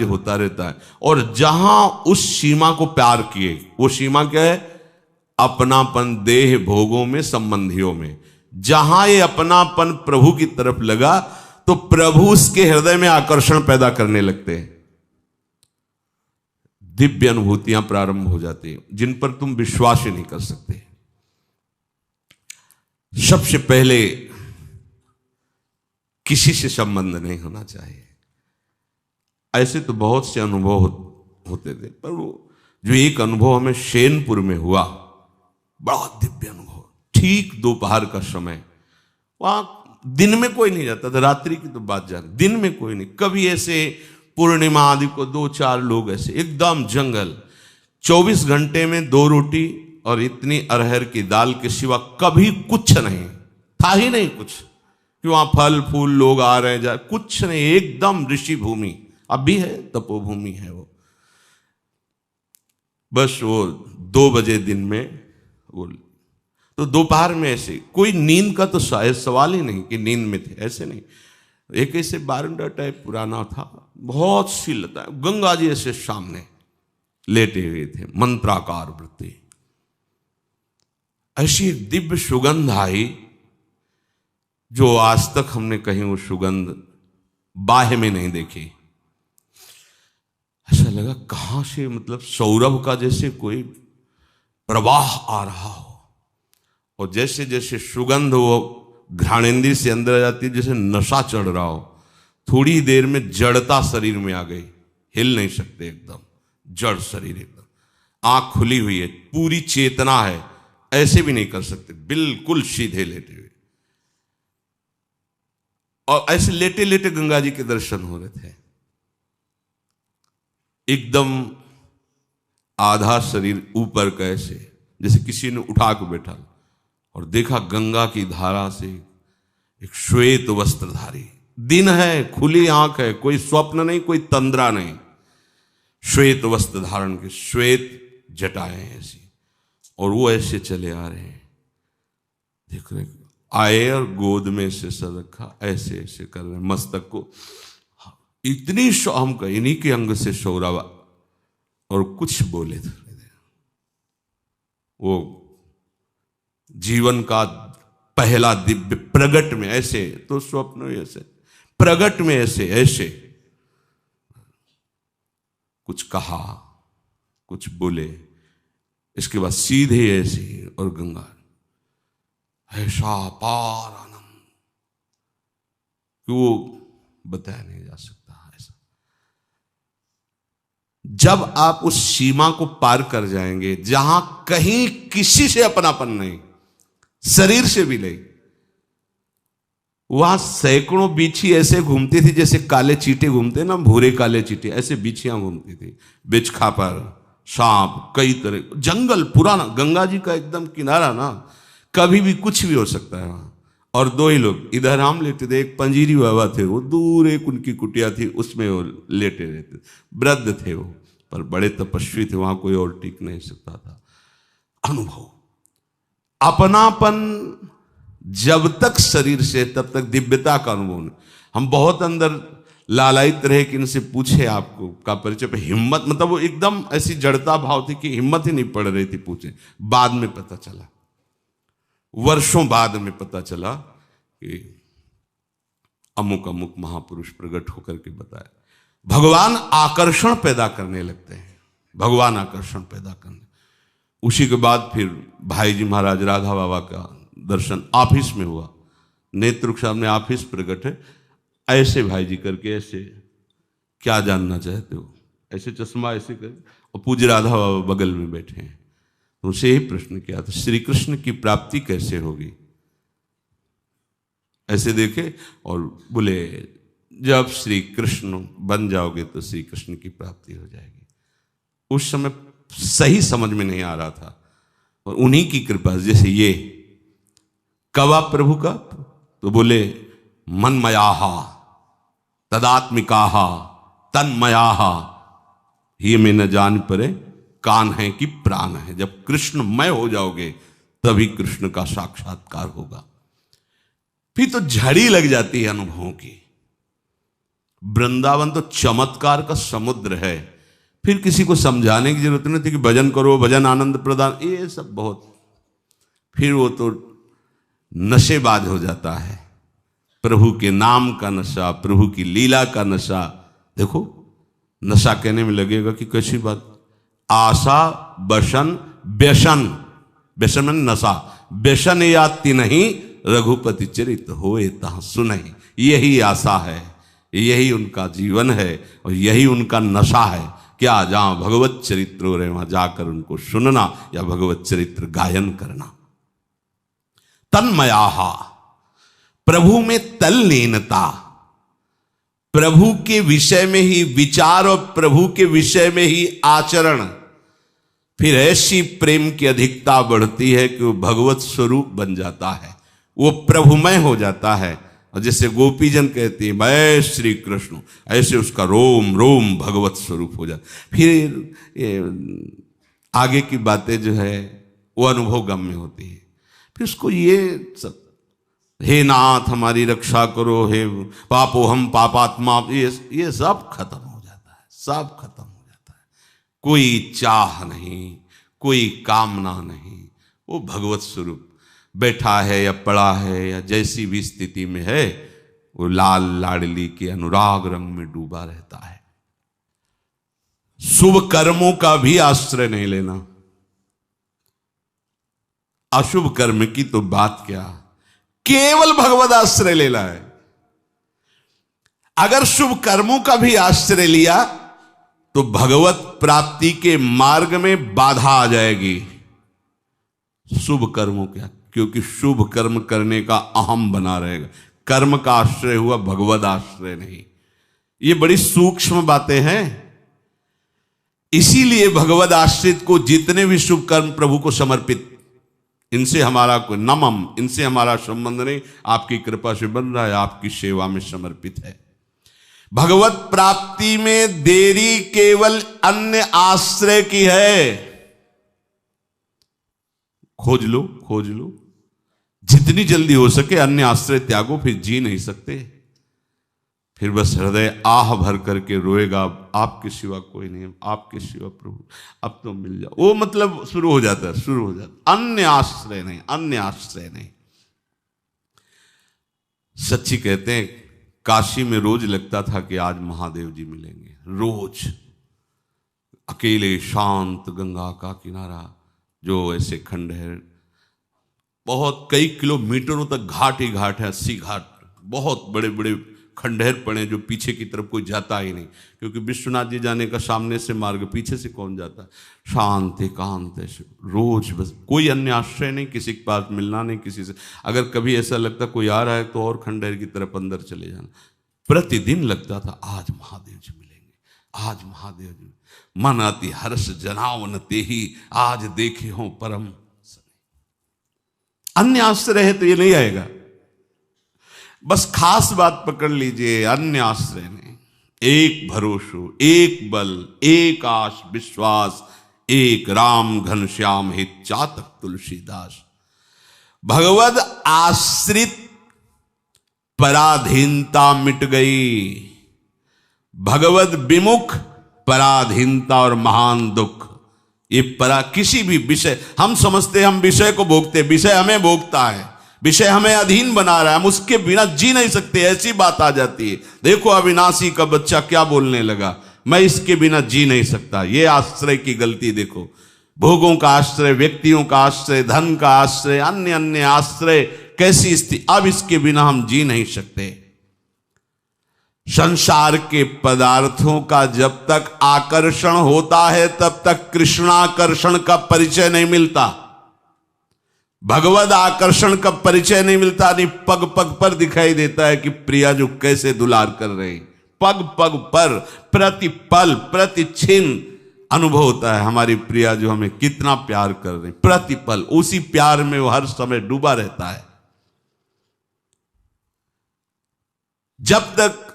राज्य होता रहता है। और जहां उस सीमा को पार किए, वो सीमा क्या है? अपनापन देह भोगों में, संबंधियों में। जहां ये अपनापन प्रभु की तरफ लगा तो प्रभु उसके हृदय में आकर्षण पैदा करने लगते हैं। दिव्य अनुभूतियां प्रारंभ हो जाती हैं जिन पर तुम विश्वास ही नहीं कर सकते। सबसे पहले किसी से संबंध नहीं होना चाहिए। ऐसे तो बहुत से अनुभव होते थे, पर वो जो एक अनुभव हमें शेनपुर में हुआ, बड़ा दिव्य अनुभव। ठीक दोपहर का समय, वहां दिन में कोई नहीं जाता था, रात्रि की तो बात जा रही, दिन में कोई नहीं। कभी ऐसे पूर्णिमा आदि को 2-4 लोग ऐसे, एकदम जंगल, 24 घंटे में 2 रोटी और इतनी अरहर की दाल के सिवा कभी कुछ नहीं था, ही नहीं कुछ कि वहां फल फूल लोग आ रहे जा, कुछ नहीं, एकदम ऋषि भूमि। अब भी है, तपोभूमि है वो। बस वो 2 बजे दिन में वो, तो दोपहर में ऐसे कोई नींद का तो शायद सवाल ही नहीं कि नींद में थे, ऐसे नहीं। एक ऐसे बारंडा टाइप पुराना था, बहुत सी लता, गंगा जी ऐसे सामने लेटे हुए थे, मंत्राकार वृत्ति। ऐसी एक दिव्य सुगंध आई जो आज तक हमने कहीं वो सुगंध बाह्य में नहीं देखी। ऐसा लगा कहां से, मतलब सौरभ का जैसे कोई प्रवाह आ रहा हो, और जैसे जैसे सुगंध वो घ्राणेंद्रिय से अंदर आ जाती है, जैसे नशा चढ़ रहा हो। थोड़ी देर में जड़ता शरीर में आ गई, हिल नहीं सकते, एकदम जड़ शरीर, एकदम आंख खुली हुई है, पूरी चेतना है, ऐसे भी नहीं कर सकते, बिल्कुल सीधे लेटे हुए। और ऐसे लेटे लेटे गंगा जी के दर्शन हो रहे थे। एकदम आधा शरीर ऊपर का, ऐसे जैसे किसी ने उठा के बैठा, और देखा गंगा की धारा से एक श्वेत वस्त्रधारी, दिन है, खुली आंख है, कोई स्वप्न नहीं, कोई तंद्रा नहीं, श्वेत वस्त्र धारण के, श्वेत जटाएं ऐसी, और वो ऐसे चले आ रहे हैं। देख रहे आए और गोद में से सर रखा, ऐसे ऐसे कर रहे हैं मस्तक को, इतनी हम कहीं इन्हीं के अंग से शौरावा, और कुछ बोले थे। वो जीवन का पहला दिव्य प्रगट में, ऐसे तो स्वप्न में ऐसे, प्रगट में ऐसे ऐसे कुछ कहा, कुछ बोले, इसके बाद सीधे ऐसे, और गंगा ऐसा पार आनंद कि वो बताया नहीं जा सकता। ऐसा जब आप उस सीमा को पार कर जाएंगे जहां कहीं किसी से अपनापन नहीं, शरीर से भी नहीं, वहां सैकड़ों बिच्छी ऐसे घूमती थी जैसे काले चींटे घूमते ना, भूरे काले चींटे, ऐसे बिच्छियां घूमती थी, बिछ खापर, सांप, कई तरह, जंगल पुराना, गंगा जी का एकदम किनारा ना, कभी भी कुछ भी हो सकता है वहां। और 2 ही लोग, इधर हम लेटे थे, एक पंजीरी बाबा थे, वो दूर एक उनकी कुटिया थी, उसमें वो लेटे रहते, वृद्ध थे वो, पर बड़े तपस्वी थे, वहां कोई और टिक नहीं सकता था। अनुभव, अपनापन जब तक शरीर से, तब तक दिव्यता का अनुभव नहीं। हम बहुत अंदर लालायित रहे कि इनसे पूछे आपको का परिचय पे, हिम्मत, मतलब वो एकदम ऐसी जड़ता भाव थी कि हिम्मत ही नहीं पड़ रही थी पूछे। बाद में पता चला, वर्षों बाद में पता चला कि अमुक अमुक महापुरुष प्रकट होकर के बताया। भगवान आकर्षण पैदा करने लगते हैं, भगवान आकर्षण पैदा करने। उसी के बाद फिर भाई जी महाराज राधा बाबा का दर्शन ऑफिस में हुआ, नेत्र के सामने ऑफिस प्रकट है, ऐसे भाई जी करके, ऐसे क्या जानना चाहते हो, ऐसे चश्मा ऐसे कर, और पूज्य राधा बाबा बगल में बैठे हैं। तो उसे यही प्रश्न किया था, श्री कृष्ण की प्राप्ति कैसे होगी? ऐसे देखे और बोले, जब श्री कृष्ण बन जाओगे तो श्री कृष्ण की प्राप्ति हो जाएगी। उस समय सही समझ में नहीं आ रहा था, और उन्हीं की कृपा, जैसे ये कब आप प्रभु का, तो बोले मनमयाहा तदात्मिकाहा तन्मयाहा, ये में न जान परे कान है कि प्राण है। जब कृष्णमय हो जाओगे तभी कृष्ण का साक्षात्कार होगा। फिर तो झड़ी लग जाती है अनुभवों की, वृंदावन तो चमत्कार का समुद्र है, फिर किसी को समझाने की जरूरत नहीं थी कि भजन करो, भजन आनंद प्रदान, ये सब बहुत, फिर वो तो नशेबाज हो जाता है। प्रभु के नाम का नशा, प्रभु की लीला का नशा। देखो नशा कहने में लगेगा कि कैसी बात, आशा बसन व्यसन, व्यसन में नशा, व्यसन याति नहीं रघुपति चरित होए तहाँ सुनहि, यही आशा है, यही उनका जीवन है और यही उनका नशा है। क्या जहां भगवत चरित्र हो रहे वहां जाकर उनको सुनना या भगवत चरित्र गायन करना। तन्मयाहा, प्रभु में तल्लीनता, प्रभु के विषय में ही विचार और प्रभु के विषय में ही आचरण, फिर ऐसी प्रेम की अधिकता बढ़ती है कि वो भगवत स्वरूप बन जाता है, वो प्रभुमय हो जाता है। और जैसे गोपीजन कहती है मैं श्री कृष्ण, ऐसे उसका रोम रोम भगवत स्वरूप हो जाता। फिर आगे की बातें जो है वो अनुभव गम्य होती है। फिर उसको ये सब, हे नाथ हमारी रक्षा करो, हे पापो हम पापात्मा, ये सब खत्म हो जाता है, सब खत्म हो जाता है। कोई चाह नहीं, कोई कामना नहीं, वो भगवत स्वरूप बैठा है या पड़ा है या जैसी भी स्थिति में है, वो लाल लाडली के अनुराग रंग में डूबा रहता है। शुभ कर्मों का भी आश्रय नहीं लेना, अशुभ कर्म की तो बात क्या, केवल भगवत आश्रय लेना है। अगर शुभ कर्मों का भी आश्रय लिया तो भगवत प्राप्ति के मार्ग में बाधा आ जाएगी। शुभ कर्मों क्या, क्योंकि शुभ कर्म करने का अहम बना रहेगा, कर्म का आश्रय हुआ भगवत आश्रय नहीं। ये बड़ी सूक्ष्म बातें हैं। इसीलिए भगवत आश्रित को जितने भी शुभ कर्म प्रभु को समर्पित, इनसे हमारा कोई नमम, इनसे हमारा संबंध नहीं, आपकी कृपा से बन रहा है, आपकी सेवा में समर्पित है। भगवत प्राप्ति में देरी केवल अन्य आश्रय की है। खोज लो, खोज लो, जितनी जल्दी हो सके अन्य आश्रय त्यागो, फिर जी नहीं सकते। फिर बस हृदय आह भर करके रोएगा, आपके सिवा कोई नहीं, आपके सिवा प्रभु, अब तो मिल जाओ। वो मतलब शुरू हो जाता है, शुरू हो जाता, अन्य आश्रय नहीं, अन्य आश्रय नहीं। सच्ची कहते हैं काशी में रोज लगता था कि आज महादेव जी मिलेंगे, रोज अकेले शांत गंगा का किनारा, जो ऐसे खंडहर, बहुत कई किलोमीटरों तक घाट ही घाट है, 80 घाट, बहुत बड़े बड़े खंडहर पड़े जो पीछे की तरफ कोई जाता ही नहीं, क्योंकि विश्वनाथ जी जाने का सामने से मार्ग, पीछे से कौन जाता है। शांत एकांत ऐसे रोज, बस कोई अन्य आश्रय नहीं, किसी के पास मिलना नहीं किसी से। अगर कभी ऐसा लगता कोई आ रहा है तो और खंडहर की तरफ अंदर चले जाना। प्रतिदिन लगता था आज महादेव जी मिलेंगे, आज महादेव जी, मन अति हर्ष जनावन तेहि, आज देखे हो परम। अन्य आश्रय है तो ये नहीं आएगा। बस खास बात पकड़ लीजिए, अन्य आश्रय नहीं, एक भरोसो, एक बल, एक आश विश्वास, एक राम घनश्याम हित चातक तुलसीदास। भगवद आश्रित पराधीनता मिट गई, भगवद विमुख पराधीनता और महान दुख। ये किसी भी विषय, हम समझते हम विषय को भोगते, विषय हमें भोगता है, विषय हमें अधीन बना रहा है, हम उसके बिना जी नहीं सकते, ऐसी बात आ जाती है। देखो अविनाशी का बच्चा क्या बोलने लगा, मैं इसके बिना जी नहीं सकता। ये आश्रय की गलती देखो, भोगों का आश्रय, व्यक्तियों का आश्रय, धन का आश्रय, अन्य अन्य आश्रय, कैसी स्थिति, अब इसके बिना हम जी नहीं सकते। संसार के पदार्थों का जब तक आकर्षण होता है तब तक कृष्णाकर्षण का परिचय नहीं मिलता, भगवद आकर्षण का परिचय नहीं मिलता। नहीं, पग पग पर दिखाई देता है कि प्रिया जो कैसे दुलार कर रहे, पग पग पर, प्रति पल प्रति क्षण अनुभव होता है हमारी प्रिया जो हमें कितना प्यार कर रही, प्रति पल उसी प्यार में वो हर समय डूबा रहता है। जब तक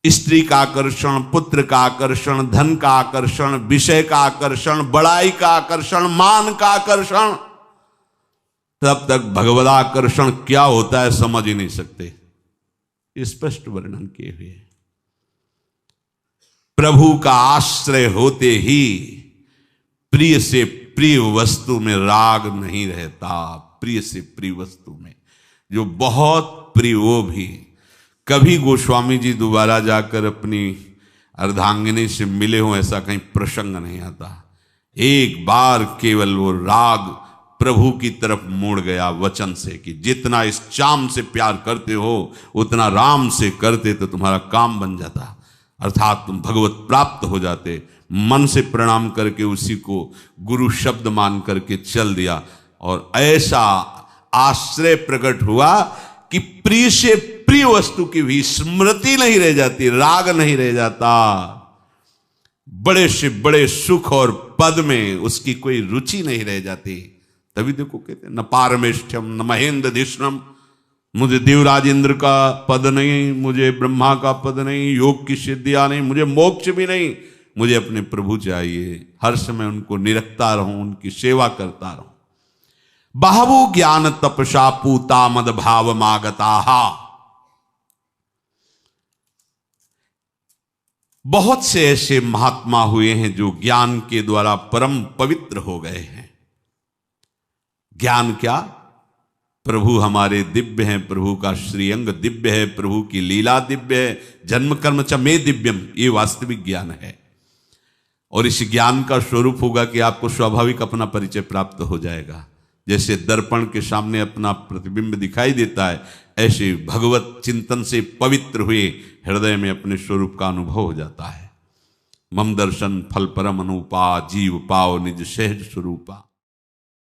स्त्री का आकर्षण, पुत्र का आकर्षण, धन का आकर्षण, विषय का आकर्षण, बड़ाई का आकर्षण, मान का आकर्षण, तब तक भगवदाकर्षण क्या होता है समझ ही नहीं सकते। स्पष्ट वर्णन किए हुए। प्रभु का आश्रय होते ही प्रिय से प्रिय वस्तु में राग नहीं रहता। प्रिय से प्रिय वस्तु में जो बहुत प्रिय, वो भी कभी गोस्वामी जी दोबारा जाकर अपनी अर्धांगिनी से मिले हों ऐसा कहीं प्रसंग नहीं आता। एक बार केवल वो राग प्रभु की तरफ मोड़ गया वचन से कि जितना इस चाम से प्यार करते हो उतना राम से करते तो तुम्हारा काम बन जाता, अर्थात तुम भगवत प्राप्त हो जाते। मन से प्रणाम करके उसी को गुरु शब्द मान करके चल दिया और ऐसा आश्रय प्रकट हुआ कि प्रिय से प्रिय वस्तु की भी स्मृति नहीं रह जाती, राग नहीं रह जाता। बड़े से बड़े सुख और पद में उसकी कोई रुचि नहीं रह जाती। तभी देखो कहते न पारमेष्ठ्यम न महेंद्र धिष्णम, मुझे देवराज इंद्र का पद नहीं, मुझे ब्रह्मा का पद नहीं, योग की सिद्धियां नहीं, मुझे मोक्ष भी नहीं, मुझे अपने प्रभु चाहिए। हर समय उनको निरखता रहूं, उनकी सेवा करता रहूं। बहवो ज्ञान तपसा पूता मद भाव मागता। बहुत से ऐसे महात्मा हुए हैं जो ज्ञान के द्वारा परम पवित्र हो गए हैं। ज्ञान क्या? प्रभु हमारे दिव्य हैं, प्रभु का श्रीअंग दिव्य है, प्रभु की लीला दिव्य है, जन्म कर्म च मे दिव्यम, ये वास्तविक ज्ञान है। और इस ज्ञान का स्वरूप होगा कि आपको स्वाभाविक अपना परिचय प्राप्त हो जाएगा। जैसे दर्पण के सामने अपना प्रतिबिंब दिखाई देता है, ऐसे भगवत चिंतन से पवित्र हुए हृदय में अपने स्वरूप का अनुभव हो जाता है। मम दर्शन फल परम अनुपा, जीव पाओ निज सहज स्वरूपा।